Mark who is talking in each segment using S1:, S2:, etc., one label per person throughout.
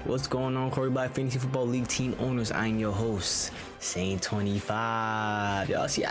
S1: What's going on, Corey by Fantasy Football League team owners? I'm your host, Saint 25. Y'all see,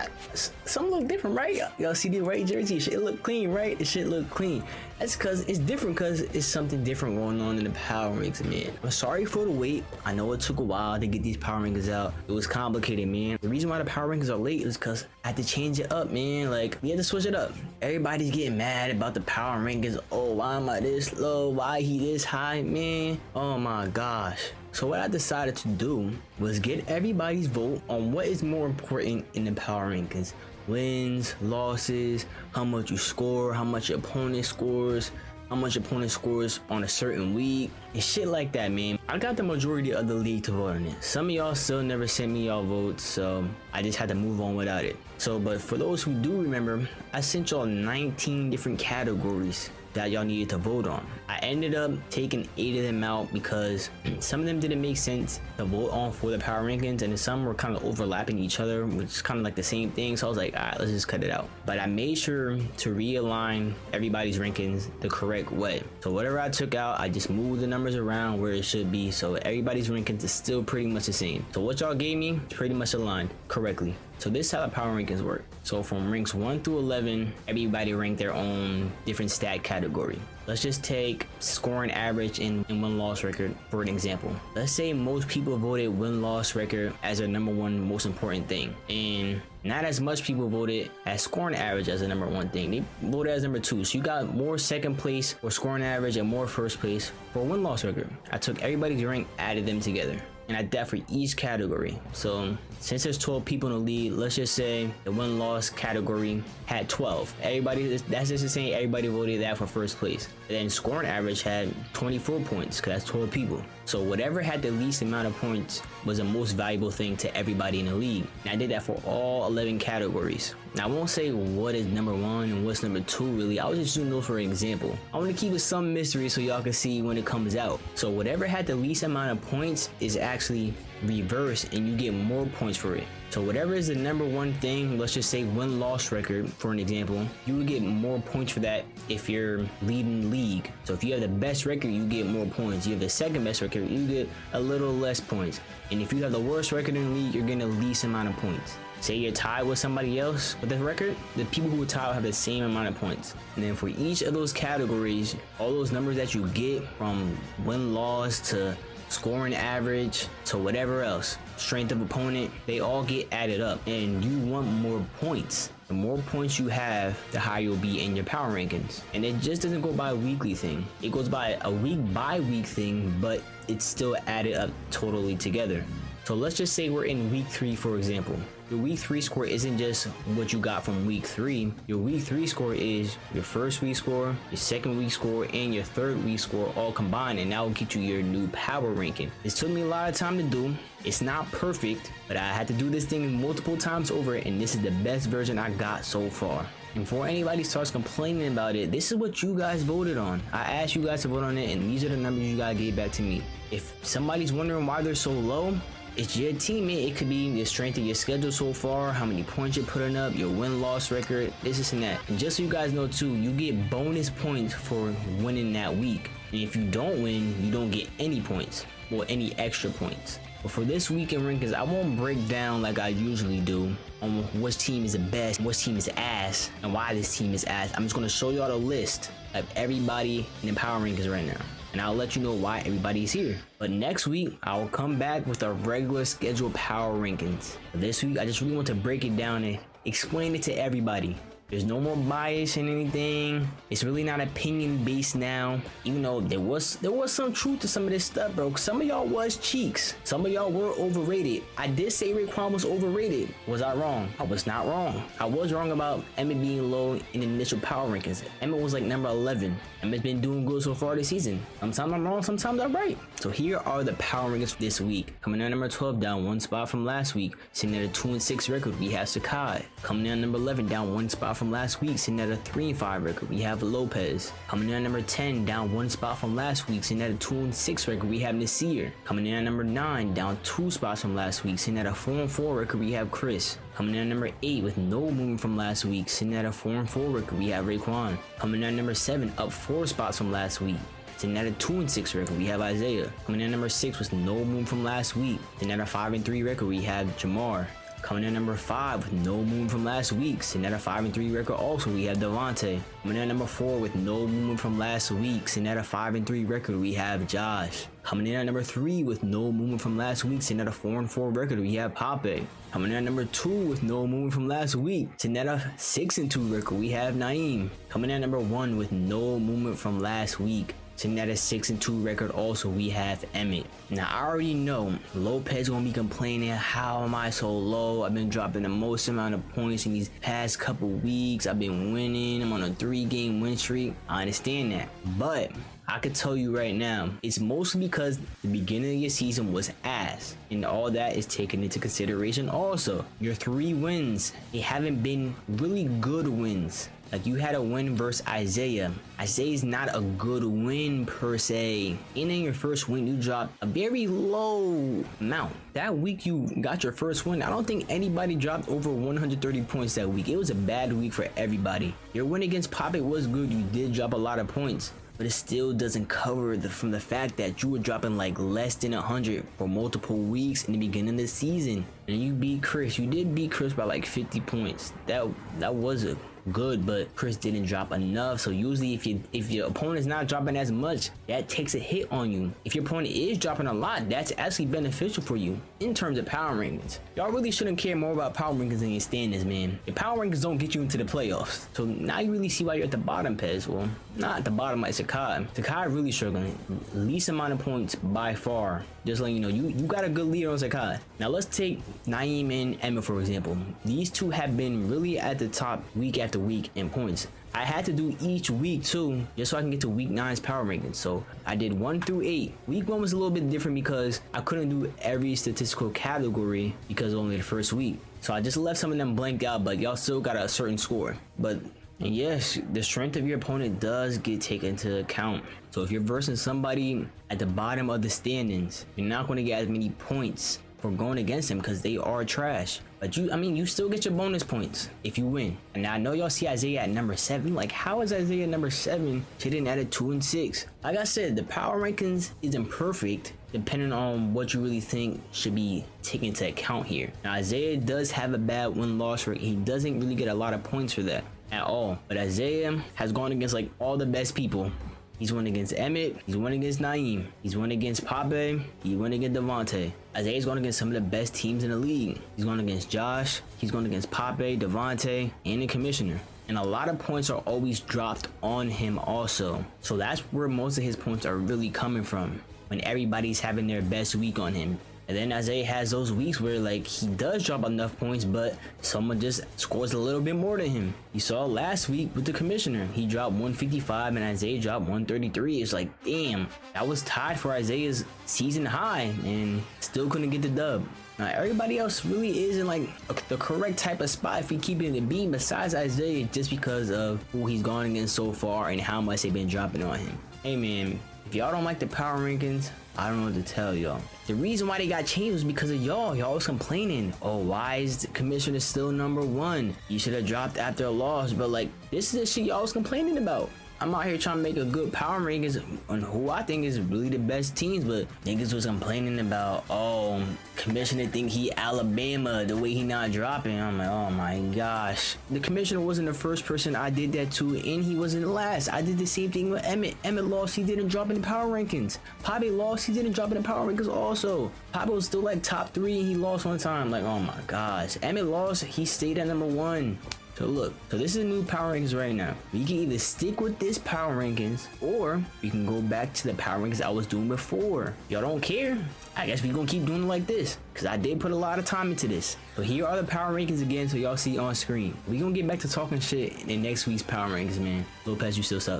S1: something look different, right? Y'all see the white jersey? It should look clean, right? It should look clean. That's because it's different, because it's something different going on in the power rankings, man. I'm sorry for the wait. I know it took a while to get these power rankings out. It was complicated, man. The reason why the power rankings are late is because I had to change it up, man. Like, we had to switch it up. Everybody's getting mad about the power rankings. Oh, why am I this low? Why he this high, man? Oh my gosh. So what I decided to do was get everybody's vote on what is more important in the power rankings. Wins, losses, how much you score, how much your opponent scores, how much your opponent scores on a certain week, and shit like that, man. I got the majority of the league to vote on it. Some of y'all still never sent me y'all votes, so I just had to move on without it. So, but for those who do remember, I sent y'all 19 different categories that y'all needed to vote on. I ended up taking 8 of them out because some of them didn't make sense to vote on for the power rankings, and some were kind of overlapping each other, which is kind of like the same thing. So I was like, all right, let's just cut it out. But I made sure to realign everybody's rankings the correct way. So whatever I took out, I just moved the numbers around where it should be, so everybody's rankings is still pretty much the same. So what y'all gave me pretty much aligned correctly. So this is how the power rankings work. So from ranks 1 through 11, everybody ranked their own different stat category. Let's just take scoring average and win-loss record for an example. Let's say most people voted win-loss record as their number one most important thing, and not as much people voted as scoring average as the number one thing. They voted as number 2. So you got more second place for scoring average and more first place for win-loss record. I took everybody's rank, added them together, and I did that for each category. So since there's 12 people in the league, let's just say the win-loss category had 12. Everybody, that's just saying everybody voted that for first place. And then scoring average had 24 points, because that's 12 people. So whatever had the least amount of points was the most valuable thing to everybody in the league. And I did that for all 11 categories. Now I won't say what is number 1 and what's number 2 really. I was just doing those for an example. I want to keep it some mystery so y'all can see when it comes out. So whatever had the least amount of points is actually reversed, and you get more points for it. So whatever is the number 1 thing, let's just say win-loss record for an example, you would get more points for that if you're leading league. So if you have the best record, you get more points. You have the second best record, you get a little less points. And if you have the worst record in the league, you're getting the least amount of points. Say you're tied with somebody else with the record, the people who are tied have the same amount of points. And then for each of those categories, all those numbers that you get from win-loss to scoring average to whatever else, strength of opponent, they all get added up, and you want more points. The more points you have, the higher you'll be in your power rankings. And it just doesn't go by a weekly thing. It goes by a week by week thing, but it's still added up totally together. So let's just say we're in week 3, for example. Your week 3 score isn't just what you got from week 3. Your week 3 score is your first week score, your second week score, and your third week score all combined, and that will get you your new power ranking. This took me a lot of time to do. It's not perfect, but I had to do this thing multiple times over, and this is the best version I got so far. And before anybody starts complaining about it, this is what you guys voted on. I asked you guys to vote on it, and these are the numbers you guys gave back to me. If somebody's wondering why they're so low, it's your teammate. It could be the strength of your schedule so far, how many points you're putting up, your win-loss record, this and that. And just so you guys know too, you get bonus points for winning that week. And if you don't win, you don't get any points or any extra points. But for this week in rankings, I won't break down like I usually do on which team is the best, which team is ass, and why this team is ass. I'm just going to show y'all the list of everybody in the power rankings right now, and I'll let you know why everybody's here. But next week, I will come back with our regular scheduled power rankings. But this week, I just really want to break it down and explain it to everybody. There's no more bias in anything. It's really not opinion based now, even though there was some truth to some of this stuff, bro. Some of y'all was cheeks. Some of y'all were overrated. I did say RAQUAN was overrated. Was I wrong? I was not wrong. I was wrong about EMMET being low in the initial power rankings. EMMET was like number 11. EMMET's been doing good so far this season. Sometimes I'm wrong, sometimes I'm right. So here are the power rankings for this week. Coming in at number 12, down 1 spot from last week. Sitting at a 2-6 record, we have SEKAYI. Coming in at number 11, down 1 spot from last week, sitting at a 3-5 record, we have LOPEZ. Coming in at number 10, down 1 spot from last week, sitting at a 2-6 record, we have NASIR. Coming in at number 9, down 2 spots from last week, sitting at a 4-4 record, we have Chris. Coming in at number 8 with no movement from last week, sitting at a 4-4 record, we have RAQUAN. Coming in at number 7, up 4 spots from last week, Sitting at a 2-6 record, we have Isaiah. Coming in at number 6 with no movement from last week. Sitting at a 5-3 record, we have JAHMAR. Coming in at number 5 with no movement from last week. Sitting at a 5-3 record also, we have DEVONTAE. Coming in at number 4 with no movement from last week. Sitting at a 5-3 record, we have Josh. Coming in at number 3 with no movement from last week. Sitting at a 4-4 record, we have PAPE. Coming in at number 2 with no movement from last week. Sitting at a 6-2 record, we have Naeem. Coming in at number 1 with no movement from last week. Sitting at a 6-2 record also, we have EMMET. Now I already know Lopez gonna be complaining, how am I so low? I've been dropping the most amount of points in these past couple weeks. I've been winning, I'm on a 3-game win streak. I understand that, but I could tell you right now, it's mostly because the beginning of your season was ass, and all that is taken into consideration. Also, your 3 wins, they haven't been really good wins. Like, you had a win versus Isaiah. Isaiah's not a good win per se. And in your first win, you dropped a very low amount. That week you got your first win, I don't think anybody dropped over 130 points that week. It was a bad week for everybody. Your win against PAPE was good. You did drop a lot of points, but it still doesn't cover from the fact that you were dropping like less than 100 for multiple weeks in the beginning of the season. And you beat Chris. You did beat Chris by like 50 points. That was a good, but Chris didn't drop enough. So usually if your opponent's not dropping as much, that takes a hit on you. If your opponent is dropping a lot, that's actually beneficial for you in terms of power rankings. Y'all really shouldn't care more about power rankings than your standings, man. Your power rankings don't get you into the playoffs. So now you really see why you're at the bottom, Pez. Well, not at the bottom like SEKAYI. SEKAYI really struggling. Least amount of points by far. Just letting you know, you got a good leader on SEKAYI. Now let's take Naeem and EMMET for example. These two have been really at the top week after week in points. I had to do each week too, just so I can get to week 9's power rankings. So I did 1 through 8. Week 1 was a little bit different because I couldn't do every statistical category because of only the first week. So I just left some of them blanked out, but y'all still got a certain score. But yes, the strength of your opponent does get taken into account. So if you're versing somebody at the bottom of the standings, you're not going to get as many points for going against them because they are trash. But you still get your bonus points if you win. And now I know y'all see Isaiah at number 7. Like, how is Isaiah number 7 sitting at a 2-6? Like I said, the power rankings isn't perfect depending on what you really think should be taken into account here. Now Isaiah does have a bad win-loss rate. He doesn't really get a lot of points for that at all. But Isaiah has gone against like all the best people. He's won against EMMET, he's won against Naeem, he's won against PAPE, he won against DEVONTAE. Isaiah's gone against some of the best teams in the league. He's gone against Josh, he's gone against PAPE, DEVONTAE, and the commissioner. And a lot of points are always dropped on him also. So that's where most of his points are really coming from, when everybody's having their best week on him. And then Isaiah has those weeks where like he does drop enough points, but someone just scores a little bit more than him. You saw last week with the commissioner, he dropped 155 and Isaiah dropped 133. It's like, damn, that was tied for Isaiah's season high and still couldn't get the dub. Now everybody else really is in like the correct type of spot if we keep it in the beam besides Isaiah, just because of who he's gone against so far and how much they've been dropping on him. Hey man, if y'all don't like the power rankings, I don't know what to tell y'all. The reason why they got changed was because of y'all. Y'all was complaining, oh, why is the commissioner still number 1? You should have dropped after a loss. But like, this is the shit y'all was complaining about. I'm out here trying to make a good power rankings on who I think is really the best teams, but niggas was complaining about, oh, commissioner think he Alabama the way he not dropping. I'm like, oh my gosh. The commissioner wasn't the first person I did that to, and he wasn't last. I did the same thing with EMMET. EMMET lost, he didn't drop in the power rankings. PAPE lost, he didn't drop in the power rankings also. PAPE was still like top 3 and he lost one time. Like, oh my gosh. EMMET lost, he stayed at number 1. So look, so this is new power rankings right now. We can either stick with this power rankings or we can go back to the power rankings I was doing before. Y'all don't care? I guess we gonna keep doing it like this because I did put a lot of time into this. So here are the power rankings again so y'all see on screen. We gonna get back to talking shit in next week's power rankings, man. Lopez, you still suck.